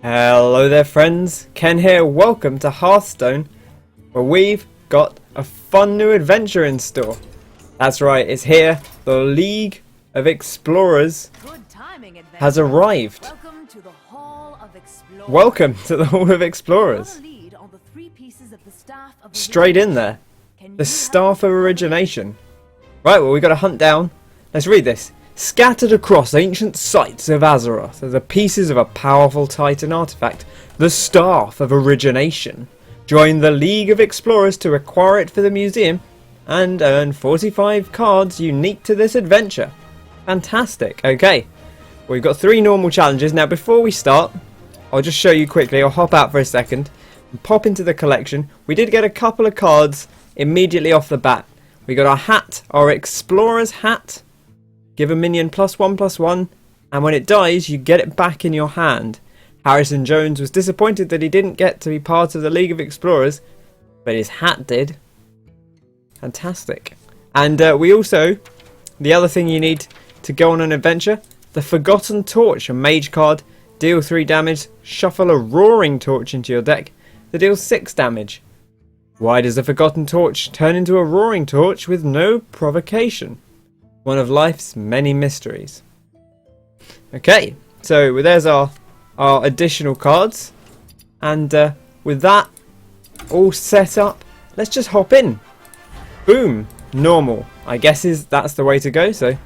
Hello there friends, Ken here, welcome to Hearthstone, where we've got a fun new adventure in store. That's right, it's here, the League of Explorers has arrived. Welcome to the Hall of Explorers. Straight in there, the Staff of Origination. Right, well we've got to hunt down, let's read this. Scattered across ancient sites of Azeroth are the pieces of a powerful Titan artifact, the Staff of Origination. Join the League of Explorers to acquire it for the museum and earn 45 cards unique to this adventure. Fantastic. Okay, we've got 3 normal challenges. Now before we start, I'll just show you quickly. I'll hop out for a second and pop into the collection. We did get a couple of cards immediately off the bat. We got our hat, our Explorer's hat. Give a minion +1/+1, and when it dies, you get it back in your hand. Harrison Jones was disappointed that he didn't get to be part of the League of Explorers, but his hat did. Fantastic. And we also, the other thing you need to go on an adventure, the Forgotten Torch, a mage card, deal 3 damage, shuffle a Roaring Torch into your deck that deals 6 damage. Why does the Forgotten Torch turn into a Roaring Torch with no provocation? One of life's many mysteries. Okay, so there's our additional cards, and with that all set up, let's just hop in. Boom, normal. I guess that's the way to go. So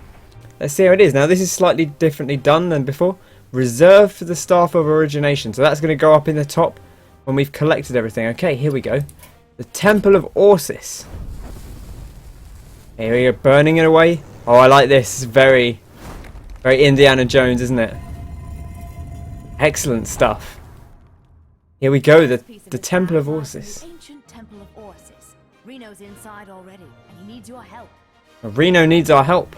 let's see how it is. Now this is slightly differently done than before. Reserved for the Staff of Origination. So that's going to go up in the top when we've collected everything. Okay, here we go. The Temple of Orsis. Here we go, burning it away. Oh, I like this. It's very, very Indiana Jones, isn't it? Excellent stuff. Here we go, the Temple of Orsis. Ancient Temple of Orsis. Reno's inside already, and he needs your help. Reno needs our help.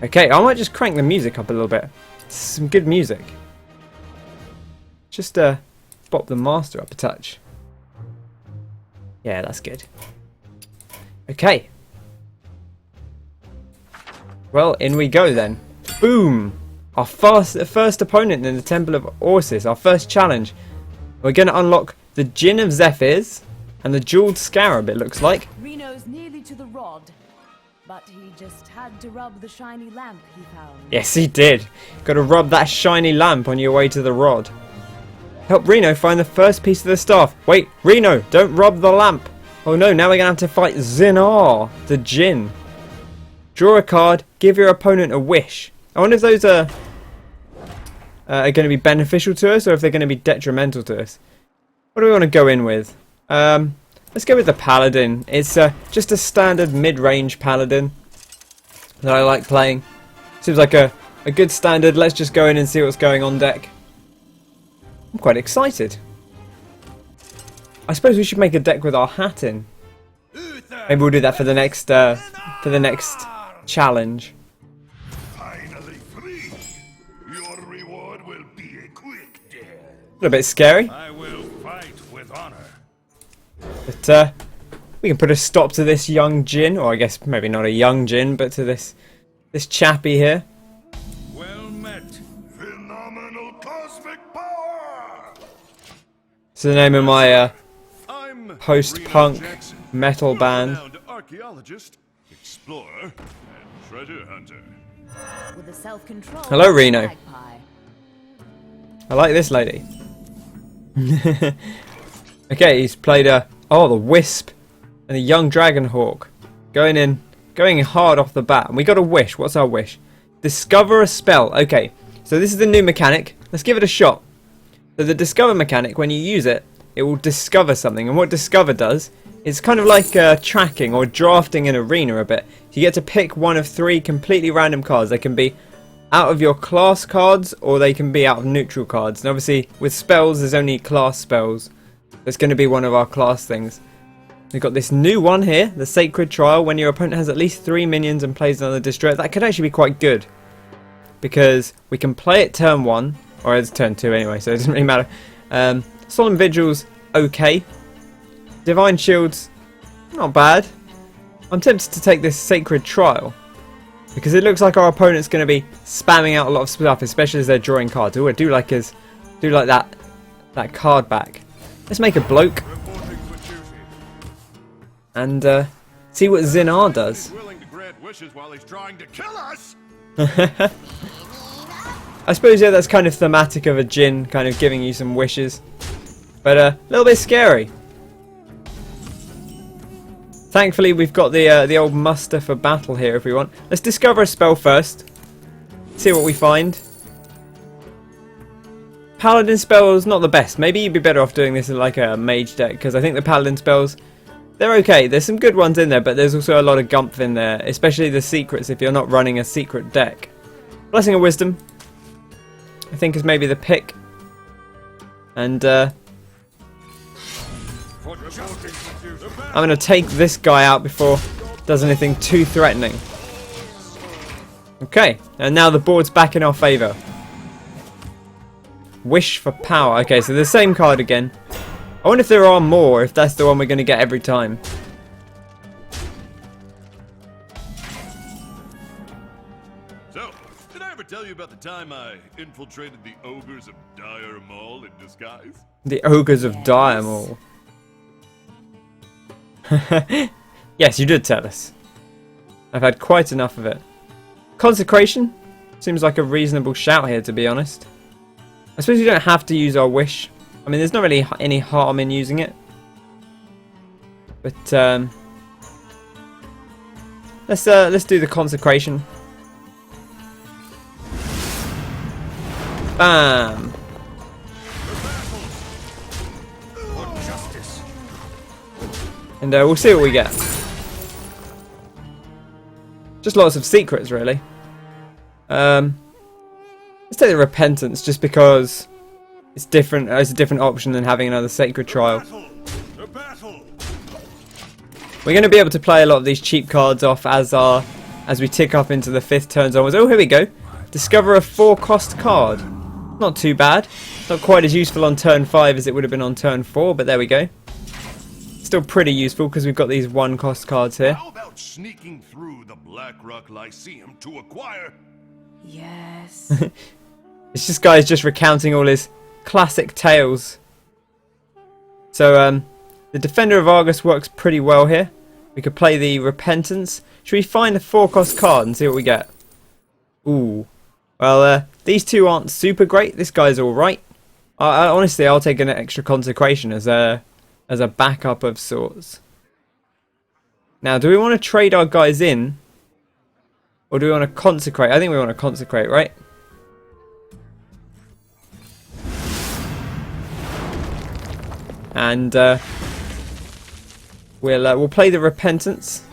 Okay, I might just crank the music up a little bit. Some good music. Just bop the master up a touch. Yeah, that's good. Okay. Well, in we go then. Boom! Our first opponent in the Temple of Orsis, our first challenge. We're going to unlock the Djinn of Zephyrs and the Jeweled Scarab, it looks like. Reno's nearly to the rod, but he just had to rub the shiny lamp he found. Yes, he did. Got to rub that shiny lamp on your way to the rod. Help Reno find the first piece of the staff. Wait, Reno, don't rub the lamp. Oh no, now we're going to have to fight Zinar, the Djinn. Draw a card, give your opponent a wish. I wonder if those are going to be beneficial to us or if they're going to be detrimental to us. What do we want to go in with? Let's go with the Paladin. It's just a standard mid-range Paladin that I like playing. Seems like a good standard. Let's just go in and see what's going on deck. I'm quite excited. I suppose we should make a deck with our hat in. Maybe we'll do that for the next challenge. Finally free. Your reward will be a quick death. A little bit scary. I will fight with honor. But we can put a stop to this young Djinn, or I guess maybe not a young Djinn, but to this chappy here. Well met. Phenomenal cosmic power. It's the name of my I'm post-punk Reno Jackson, metal band. world-renowned archaeologist, explorer, and treasure hunter. With a self-control. Hello, Reno. Magpie. I like this lady. Okay, he's played the Wisp and the young Dragonhawk. Going hard off the bat. And we got a wish. What's our wish? Discover a spell. Okay, so this is the new mechanic. Let's give it a shot. So the discover mechanic, when you use it, it will discover something. And what discover does, it's kind of like tracking or drafting an arena a bit. You get to pick one of 3 completely random cards. They can be out of your class cards or they can be out of neutral cards. And obviously with spells there's only class spells. It's going to be one of our class things. We've got this new one here, the Sacred Trial. When your opponent has at least 3 minions and plays another destroyer, that could actually be quite good. Because we can play it turn 1, or it's turn 2 anyway, so it doesn't really matter. Solemn Vigil's okay. Divine Shield's not bad. I'm tempted to take this Sacred Trial. Because it looks like our opponent's going to be spamming out a lot of stuff, especially as they're drawing cards. Oh, I do like his Do like that card back. Let's make a bloke Reporting for duty. and see what Zinar does. Willing to grant wishes while he's trying to kill us. I suppose, yeah, that's kind of thematic of a djinn, kind of giving you some wishes. But a little bit scary. Thankfully, we've got the old muster for battle here if we want. Let's discover a spell first. See what we find. Paladin spells, not the best. Maybe you'd be better off doing this in like a mage deck, because I think the paladin spells, they're okay. There's some good ones in there, but there's also a lot of gumph in there, especially the secrets if you're not running a secret deck. Blessing of Wisdom, I think, is maybe the pick. And I'm going to take this guy out before it does anything too threatening. Okay, and now the board's back in our favour. Wish for power. Okay, so the same card again. I wonder if there are more, if that's the one we're going to get every time. So, did I ever tell you about the time I infiltrated the ogres of Dire Mall in disguise? The ogres of Diamol. Yes, you did tell us. I've had quite enough of it. Consecration? Seems like a reasonable shout here, to be honest. I suppose you don't have to use our wish. I mean, there's not really any harm in using it. But let's do the consecration. Bam. And we'll see what we get. Just lots of secrets, really. Let's take the Repentance, just because it's different. It's a different option than having another Sacred Trial. We're going to be able to play a lot of these cheap cards off as we tick up into the 5th turns onwards. Oh, here we go. Discover a 4-cost card. Not too bad. Not quite as useful on turn 5 as it would have been on turn 4, but there we go. Still pretty useful because we've got these 1-cost cards here. How about sneaking through the Blackrock Lyceum to acquire? Yes. It's just guys just recounting all his classic tales. So the Defender of Argus works pretty well here. We could play the Repentance. Should we find a 4-cost card and see what we get? Ooh. Well, these two aren't super great. This guy's alright. Honestly, I'll take an extra Consecration as a backup of sorts. Now, do we want to trade our guys in? Or do we want to consecrate? I think we want to consecrate, right? And we'll play the Repentance.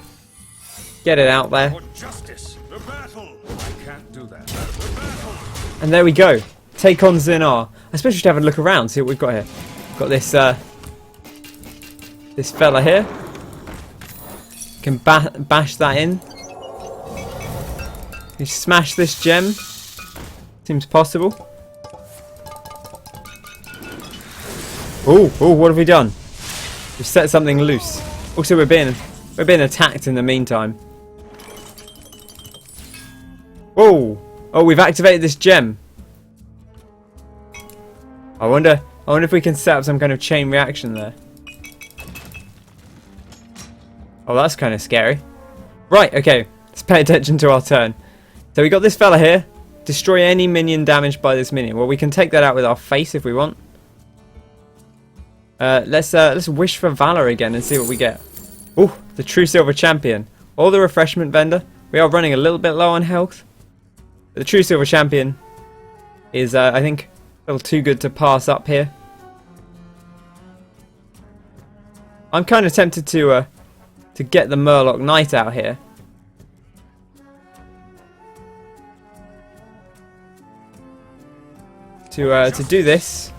Get it out there. For justice, the battle. I can't do that. The battle. And there we go. Take on Zinar. I suppose we should have a look around, see what we've got here. Got this this fella here. Can bash that in. You smash this gem. Seems possible. Oh, what have we done? We've set something loose. Also, we're being attacked in the meantime. Whoa! Oh, we've activated this gem. I wonder if we can set up some kind of chain reaction there. Oh, that's kind of scary. Right, okay. Let's pay attention to our turn. So we got this fella here. Destroy any minion damaged by this minion. Well, we can take that out with our face if we want. Let's wish for valor again and see what we get. Oh, the true silver champion. Or the refreshment vendor. We are running a little bit low on health. But the true silver champion is, I think, a little too good to pass up here. I'm kind of tempted to get the Murloc Knight out here. To do this.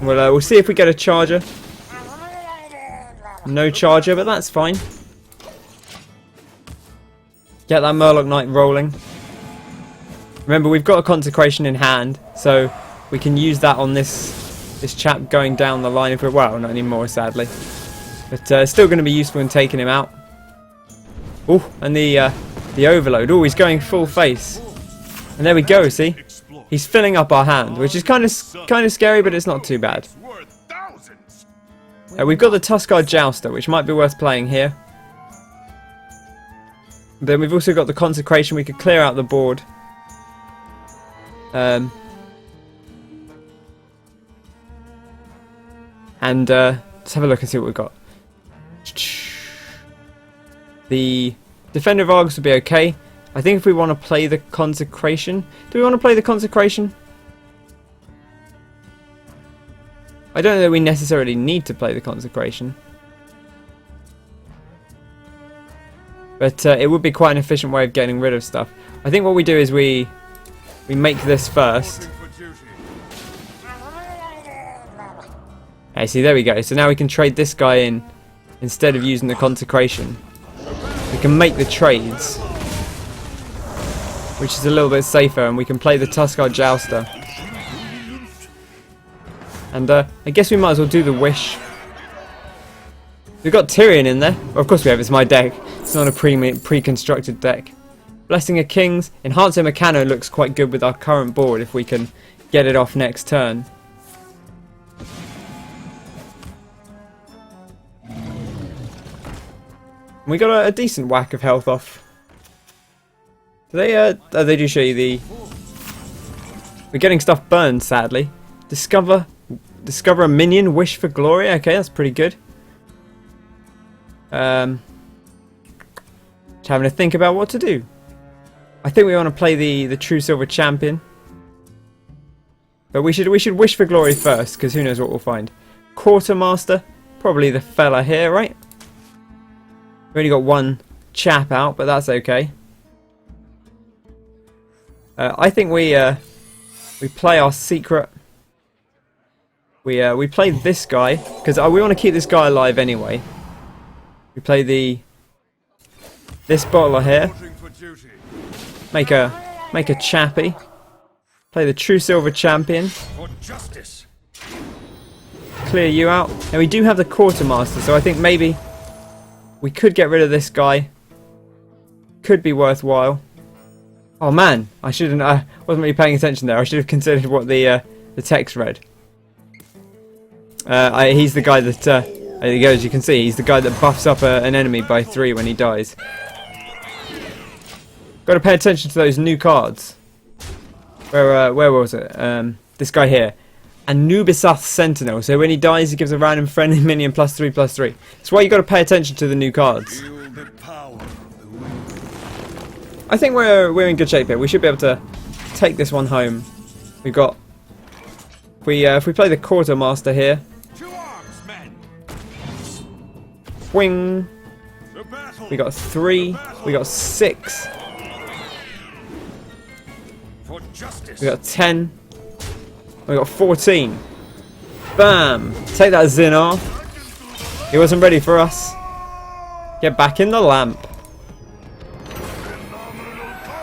Well, we'll see if we get a charger. No charger, but that's fine. Get that Murloc Knight rolling. Remember, we've got a consecration in hand, so we can use that on this chap going down the line if we're, well, not anymore, sadly. But still going to be useful in taking him out. Oh, and the The Overload. Oh, he's going full face. And there we go, see? He's filling up our hand, which is kind of scary, but it's not too bad. We've got the Tuskar Jouster, which might be worth playing here. Then we've also got the Consecration. We could clear out the board. And let's have a look and see what we've got. The Defender of Argus would be okay. I think if we want to play the Consecration... Do we want to play the Consecration? I don't know that we necessarily need to play the Consecration. But it would be quite an efficient way of getting rid of stuff. I think what we do is we make this first. Okay, see, there we go. So now we can trade this guy in instead of using the Consecration. We can make the trades, which is a little bit safer, and we can play the Tuskar Jouster. And I guess we might as well do the Wish. We've got Tyrion in there. Well, of course we have, it's my deck. It's not a pre-constructed deck. Blessing of Kings. Enhancer Meccano looks quite good with our current board if we can get it off next turn. We got a decent whack of health off. Do they? Oh, they do show you the. We're getting stuff burned, sadly. Discover a minion. Wish for glory. Okay, that's pretty good. Just having to think about what to do. I think we want to play the True Silver Champion, but we should wish for glory first, because who knows what we'll find. Quartermaster, probably the fella here, right? We only got one chap out, but that's okay. I think we play our secret. We play this guy because we want to keep this guy alive anyway. We play this bottler here. Make a chappy. Play the True Silver Champion. Clear you out. And we do have the Quartermaster, so I think maybe we could get rid of this guy. Could be worthwhile. Oh man, I shouldn't. I wasn't really paying attention there. I should have considered what the text read. He's the guy that. There you go. As you can see, he's the guy that buffs up an enemy by 3 when he dies. Got to pay attention to those new cards. Where was it? This guy here. Anubisath Sentinel. So when he dies, he gives a random friendly minion +3/+3. That's why you got to pay attention to the new cards. I think we're in good shape here. We should be able to take this one home. We've got. If we play the Quartermaster here. Wing. We got 3. We got 6. We got 10. We got 14. Bam! Take that Zinar. He wasn't ready for us. Get back in the lamp.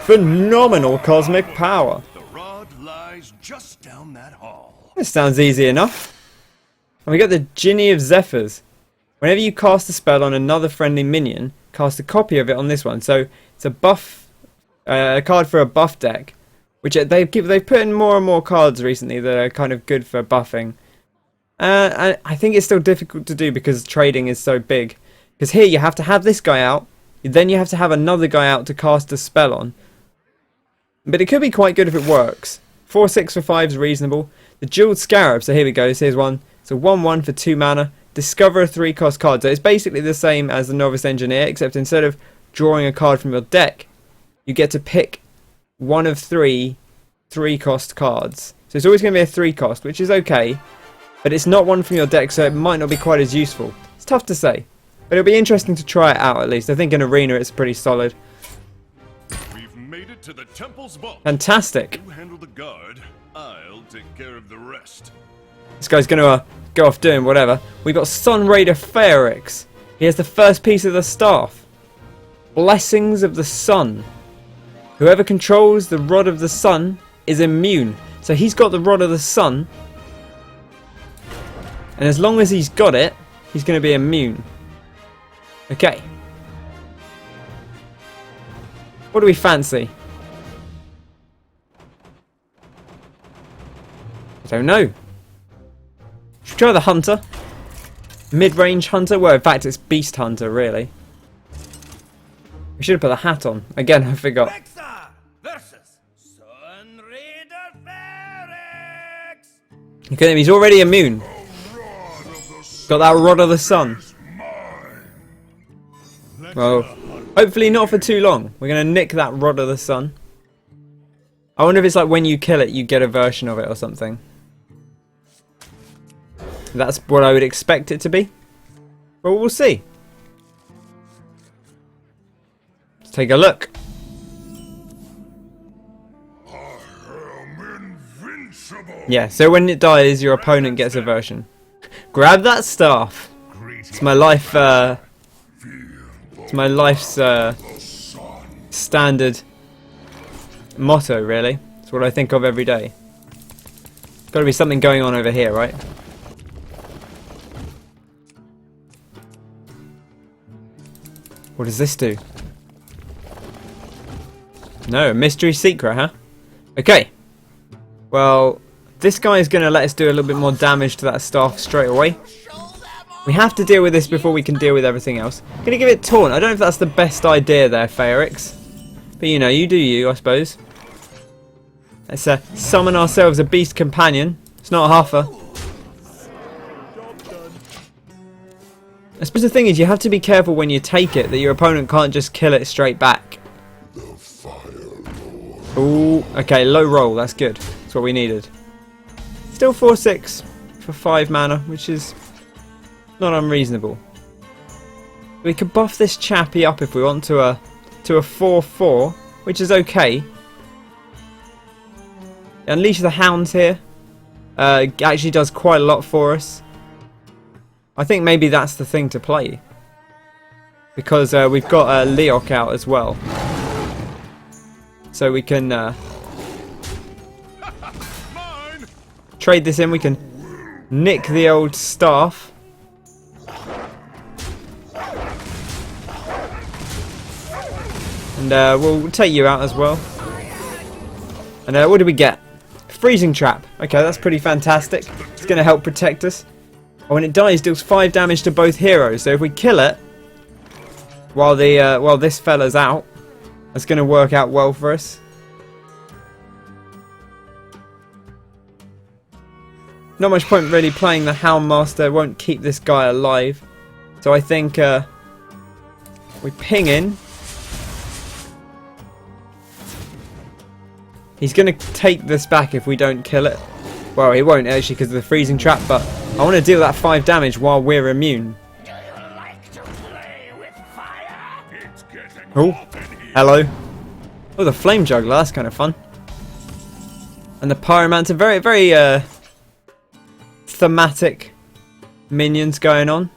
Phenomenal cosmic power. The rod lies just down that hall. This sounds easy enough. And we got the Ginny of Zephyrs. Whenever you cast a spell on another friendly minion, cast a copy of it on this one. So it's a buff, a card for a buff deck, which they've put in more and more cards recently that are kind of good for buffing. I think it's still difficult to do because trading is so big. Because here you have to have this guy out, then you have to have another guy out to cast a spell on. But it could be quite good if it works. 4/6 for 5 is reasonable. The Jeweled Scarab, so here we go, here's one. It's a 1/1 for 2 mana. Discover a 3-cost card. So it's basically the same as the Novice Engineer, except instead of drawing a card from your deck, you get to pick one of 3 3-cost cards. So it's always going to be a 3-cost, which is okay, but it's not one from your deck, so it might not be quite as useful. It's tough to say, but it'll be interesting to try it out at least. I think in Arena it's pretty solid. We've made it to the temple's vault. Fantastic. You handle the guard. I'll take care of the rest. This guy's going to go off doing whatever. We've got Sun Raider Feryx. He has the first piece of the staff. Blessings of the Sun. Whoever controls the Rod of the Sun is immune. So he's got the Rod of the Sun. And as long as he's got it, he's going to be immune. Okay. What do we fancy? I don't know. Should we try the hunter? Mid-range hunter? Well, in fact, it's beast hunter, really. We should have put the hat on. Again, I forgot. Okay, he's already immune. Got that Rod of the Sun. Well, hopefully not for too long. We're going to nick that Rod of the Sun. I wonder if it's like when you kill it, you get a version of it or something. That's what I would expect it to be. But we'll see. Let's take a look. Yeah, so when it dies, your opponent gets a version. Grab that staff. It's my life. It's my life's standard motto, really. It's what I think of every day. Got to be something going on over here, right? What does this do? No, a mystery secret, huh? Okay. Well, this guy is going to let us do a little bit more damage to that staff straight away. We have to deal with this before we can deal with everything else. Going to give it taunt. I don't know if that's the best idea there, Feyrix. But you know, you do you, I suppose. Let's summon ourselves a beast companion. It's not a huffer. I suppose the thing is, you have to be careful when you take it that your opponent can't just kill it straight back. Ooh, okay, low roll. That's good. That's what we needed. Still 4/6 for 5 mana, which is not unreasonable. We could buff this chappy up if we want to a 4/4, which is okay. Unleash the Hounds here. Actually does quite a lot for us. I think maybe that's the thing to play. Because we've got Leok out as well. So we can trade this in. We can nick the old staff. And we'll take you out as well. And what do we get? Freezing Trap. Okay, that's pretty fantastic. It's going to help protect us. When it dies, deals 5 damage to both heroes. So if we kill it while this fella's out, that's going to work out well for us. Not much point really playing the Houndmaster. Won't keep this guy alive. So I think we ping in. He's going to take this back if we don't kill it. Well, he won't actually because of the freezing trap, but I want to deal that 5 damage while we're immune. Oh, hello. Oh, the Flame Juggler, that's kind of fun. And the Pyromancer, very, very thematic minions going on.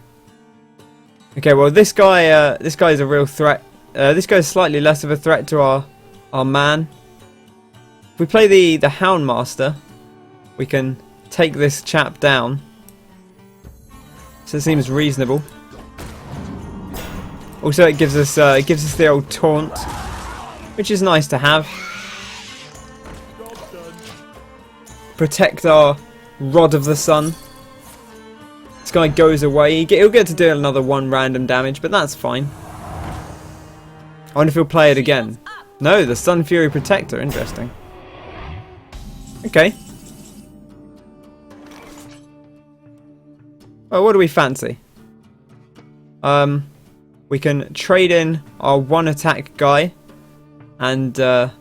Okay, well this guy is a real threat. This guy's slightly less of a threat to our man. If we play the Houndmaster, we can take this chap down. So it seems reasonable. Also, it gives us the old taunt, which is nice to have. Protect our Rod of the Sun. This guy goes away. He'll get to do another 1 random damage, but that's fine. I wonder if he'll play it again. No, the Sun Fury Protector. Interesting. Okay. Well, what do we fancy? We can trade in our 1 attack guy and just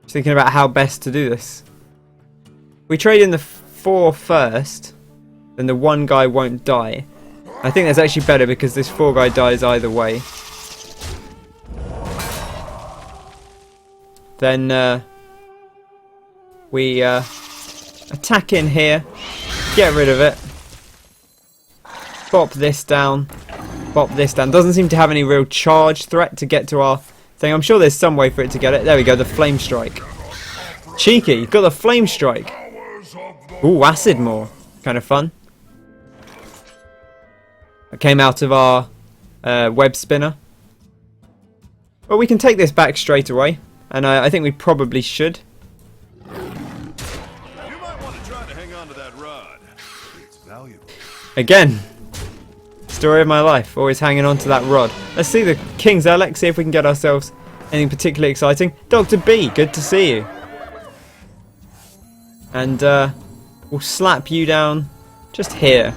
thinking about how best to do this. We trade in the 4 first, then the 1 guy won't die. I think that's actually better because this 4 guy dies either way. Then we attack in here, get rid of it, bop this down, bop this down. Doesn't seem to have any real charge threat to get to our thing. I'm sure there's some way for it to get it. There we go, the Flame Strike. Cheeky, got the Flame Strike. Ooh, Acid Maw. Kind of fun. that came out of our web spinner. Well, we can take this back straight away, and I think we probably should. You might want to try to hang on to that rod. It's valuable. Again, story of my life, always hanging on to that rod. Let's see the King's Elec, see if we can get ourselves anything particularly exciting. Dr. B, good to see you. And we'll slap you down just here.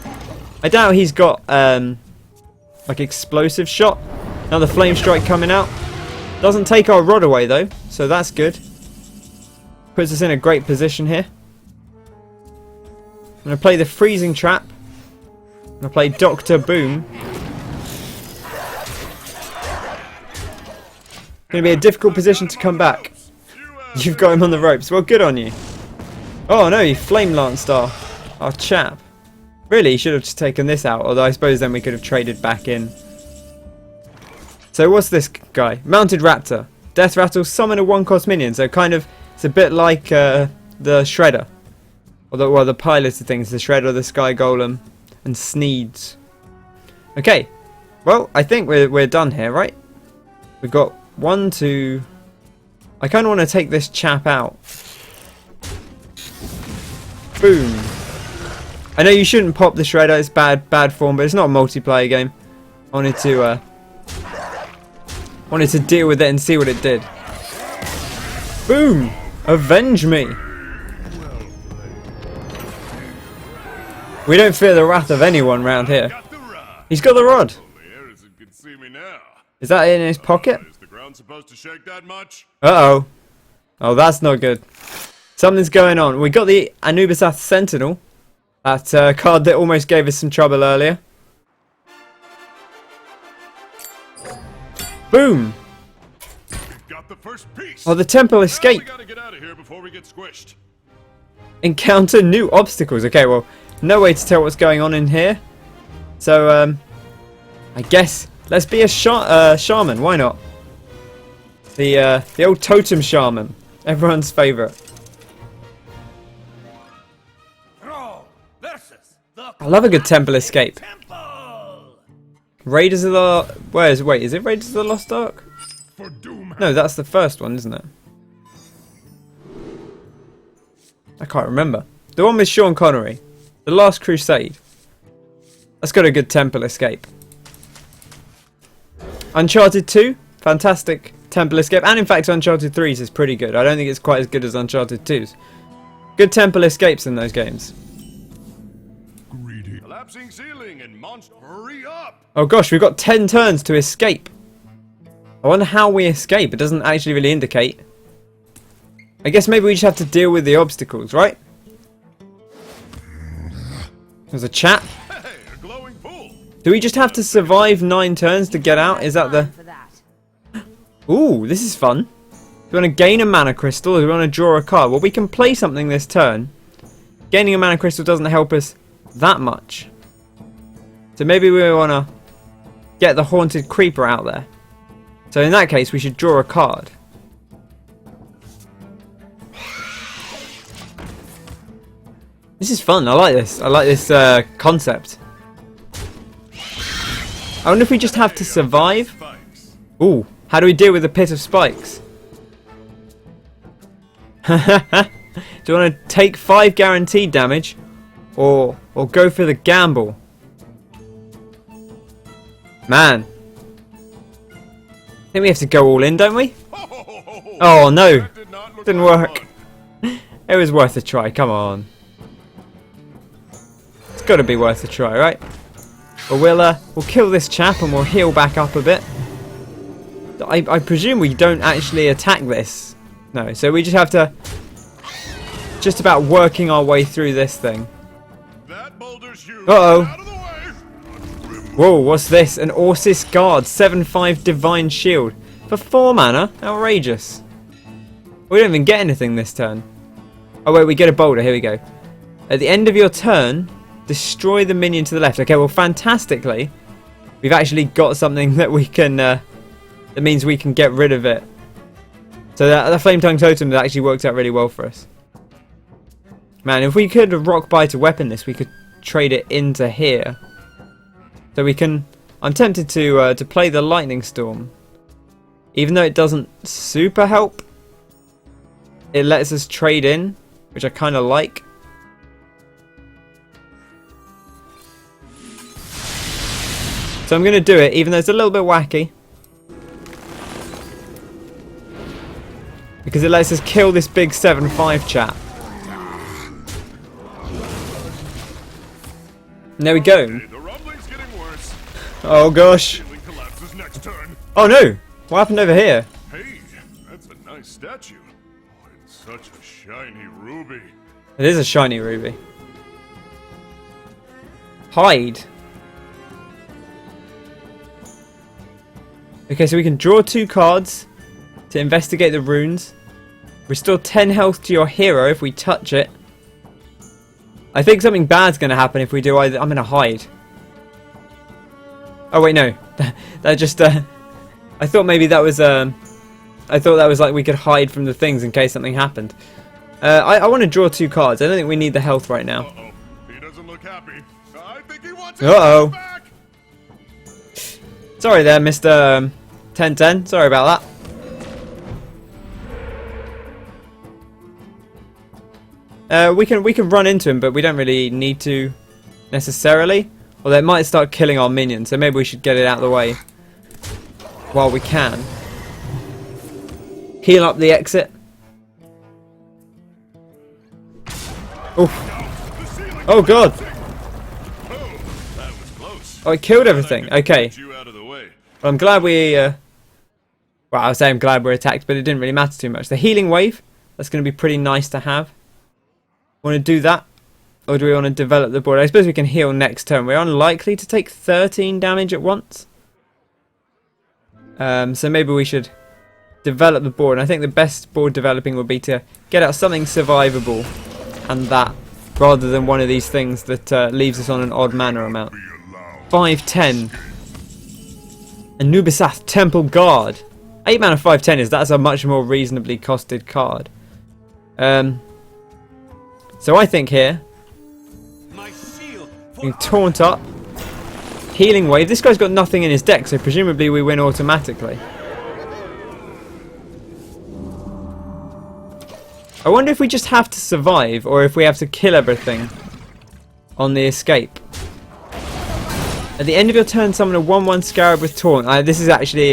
I doubt he's got like explosive shot. Another flame strike coming out. Doesn't take our rod away though, so that's good. Puts us in a great position here. I'm going to play the freezing trap. I'm going to play Dr. Boom. Going to be a difficult position to come back. You've got him on the ropes. Well, good on you. Oh no, he flame lanced our chap. Really, he should have just taken this out, although I suppose then we could have traded back in. So what's this guy? Mounted Raptor. Death Rattle, summon a 1-cost minion. So kind of, it's a bit like the Shredder. Well, the piloted things, the Shredder, the Sky Golem, and Sneeds. Okay, well, I think we're done here, right? We've got 1, 2... I kind of want to take this chap out. Boom. I know you shouldn't pop the Shredder, it's bad form, but it's not a multiplayer game. I wanted to deal with it and see what it did. Boom! Avenge me! We don't fear the wrath of anyone round here. He's got the rod. Is that in his pocket? Is the ground supposed to shake that much? Uh-oh. Oh, that's not good. Something's going on. We got the Anubisath Sentinel. That card that almost gave us some trouble earlier. Boom! Got the first piece. Oh, the Temple Escape. We gotta get out of here before we get squished. Encounter new obstacles. Okay, well, no way to tell what's going on in here. So, I guess let's be a shaman. Why not? The old totem shaman, everyone's favourite. I love a good Temple Escape. Raiders of the... Wait, is it Raiders of the Lost Ark? No, that's the first one, isn't it? I can't remember. The one with Sean Connery. The Last Crusade. That's got a good Temple Escape. Uncharted 2. Fantastic Temple Escape. And in fact, Uncharted 3's is pretty good. I don't think it's quite as good as Uncharted 2's. Good Temple Escapes in those games. Collapsing ceiling and monster, hurry up! Oh gosh, we've got 10 turns to escape. I wonder how we escape. It doesn't actually really indicate. I guess maybe we just have to deal with the obstacles, right? There's a chat. Hey, a glowing pool. Do we just have to survive 9 turns to get out? Is that the... Ooh, this is fun. Do we want to gain a mana crystal or do we want to draw a card? Well, we can play something this turn. Gaining a mana crystal doesn't help us that much. So maybe we want to get the haunted creeper out there. So in that case, we should draw a card. This is fun. I like this. I like this concept. I wonder if we just have to survive. Ooh, how do we deal with the pit of spikes? Do you want to take 5 guaranteed damage, or go for the gamble? Man, I think we have to go all in, don't we? Oh no, didn't work. It was worth a try. Come on, it's got to be worth a try, right? Well, we'll kill this chap and we'll heal back up a bit. I presume we don't actually attack this. No, so we just have to just about working our way through this thing. Uh-oh. Whoa, what's this? An Orsis Guard, 7/5 Divine Shield. For 4 mana? Outrageous. We don't even get anything this turn. Oh wait, we get a boulder, here we go. At the end of your turn, destroy the minion to the left. Okay, well fantastically, we've actually got something that we can, that means we can get rid of it. So that Flame Tongue Totem that actually worked out really well for us. Man, if we could rock bite to weapon this, we could trade it into here. So we can... I'm tempted to play the lightning storm. Even though it doesn't super help. It lets us trade in, which I kind of like. So I'm going to do it, even though it's a little bit wacky. Because it lets us kill this big 7-5 chap. And there we go. The rumbling's getting worse. Oh gosh. Ceiling collapses next turn. Oh no! What happened over here? Hey, that's a nice statue. Oh, it's such a shiny ruby. It is a shiny ruby. Hide. Okay, so we can draw 2 cards to investigate the runes. Restore 10 health to your hero if we touch it. I think something bad's going to happen if we do either. I'm going to hide. Oh wait, no. That just... I thought maybe that was... I thought that was like we could hide from the things in case something happened. I want to draw 2 cards. I don't think we need the health right now. Uh-oh. He doesn't look happy. I think he wants Uh-oh. it back. Sorry there, Mr. 1010. Sorry about that. We can run into him, but we don't really need to necessarily. Or they might start killing our minions, so maybe we should get it out of the way while we can. Heal up the exit. Oof. Oh god. Oh, that was close. Oh, it killed everything. Okay. Get you out of the way. Well, I'm glad we... well, I was saying I'm glad we're attacked, but it didn't really matter too much. The healing wave, that's going to be pretty nice to have. Want to do that? Or do we want to develop the board? I suppose we can heal next turn. We're unlikely to take 13 damage at once. So maybe we should develop the board. And I think the best board developing would be to get out something survivable and that, rather than one of these things that leaves us on an odd mana amount. 5/10. Anubisath Temple Guard. 8 mana 5/10 that's a much more reasonably costed card. So I think here we can taunt up. Healing wave. This guy's got nothing in his deck, so presumably we win automatically. I wonder if we just have to survive or if we have to kill everything on the escape. At the end of your turn, summon a 1/1 Scarab with Taunt. This is actually,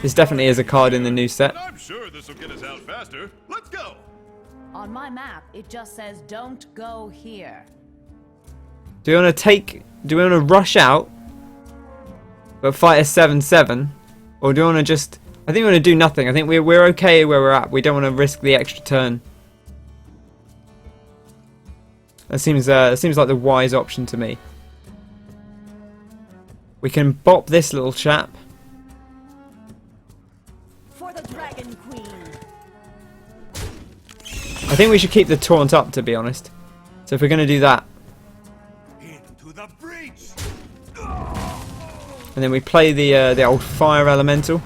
this definitely is a card in the new set. I'm sure this will get us out faster. Let's go. On my map, it just says don't go here. Do we want to rush out but fight a 7/7? Or do we want to just... I think we want to do nothing. I think we're okay where we're at. We don't want to risk the extra turn. That seems like the wise option to me. We can bop this little chap. For the Dragon Queen. I think we should keep the taunt up, to be honest. So if we're going to do that, Into the breach. and then we play the old fire elemental,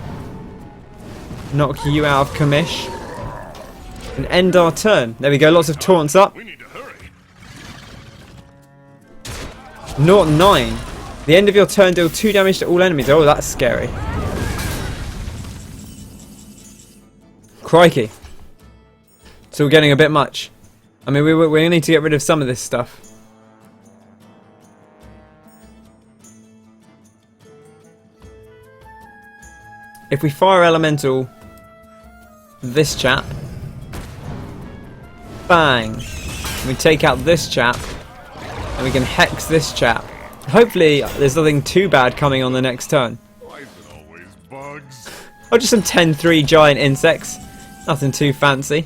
knock you out of commish, and end our turn. There we go. Lots of taunts up. We need to hurry. 0-9. The end of your turn, deal 2 damage to all enemies. Oh, that's scary. Crikey. It's all getting a bit much. I mean, we need to get rid of some of this stuff. If we fire elemental this chap, bang, and we take out this chap, and we can hex this chap. Hopefully there's nothing too bad coming on the next turn. Why is it always bugs? Oh, just some 10-3 giant insects. Nothing too fancy.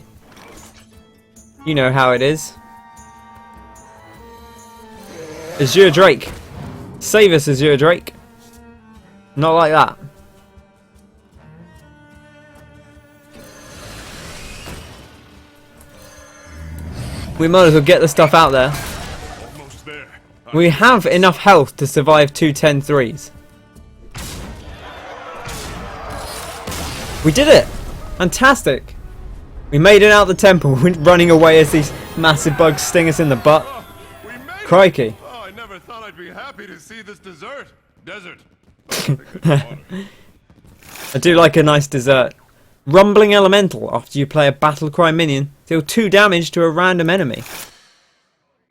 You know how it is. Azure Drake. Save us, Azure Drake. Not like that. We might as well get the stuff out there. Almost there. We have enough health to survive 2 10-3s. We did it! Fantastic! We made it out the temple, running away as these massive bugs sting us in the butt. We made it. Crikey. Oh, I never thought I'd be happy to see this dessert. desert. Water. I do like a nice dessert. Rumbling Elemental. After you play a battle cry minion, deal 2 damage to a random enemy.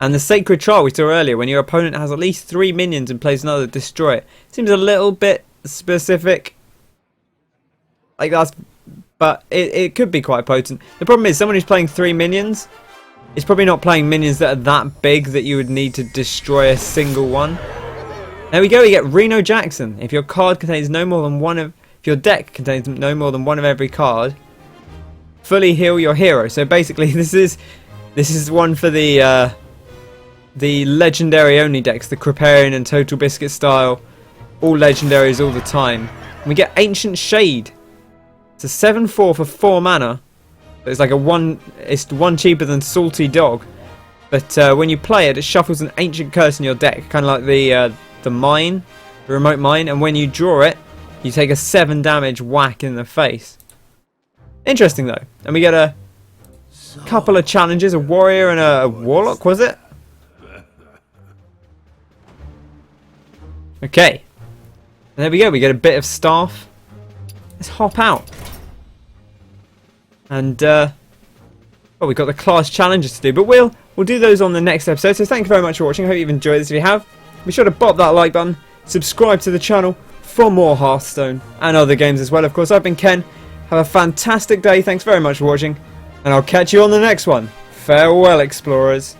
And the Sacred Trial we saw earlier, when your opponent has at least 3 minions and plays another, destroy it. Seems a little bit specific. Like that's, but it could be quite potent. The problem is someone who's playing 3 minions is probably not playing minions that are that big that you would need to destroy a single one. There we go, you get Reno Jackson. If your card contains no more than one of... If your deck contains no more than one of every card, fully heal your hero. So basically this is one for the legendary only decks, the Creparian and Total Biscuit style. All legendaries all the time. And we get Ancient Shade. It's a 7/4 for 4 mana. It's like it's 1 cheaper than Salty Dog. But when you play it, it shuffles an Ancient Curse in your deck, kind of like the remote mine, and when you draw it, you take a 7 damage whack in the face. Interesting though. And we get a couple of challenges, a warrior and a warlock, was it? Okay. And there we go, we get a bit of staff. Let's hop out. And well, we've got the class challenges to do, but we'll do those on the next episode. So thank you very much for watching. I hope you've enjoyed this. If you have, be sure to pop that like button, subscribe to the channel for more Hearthstone and other games as well. Of course, I've been Ken. Have a fantastic day. Thanks very much for watching, and I'll catch you on the next one. Farewell, explorers.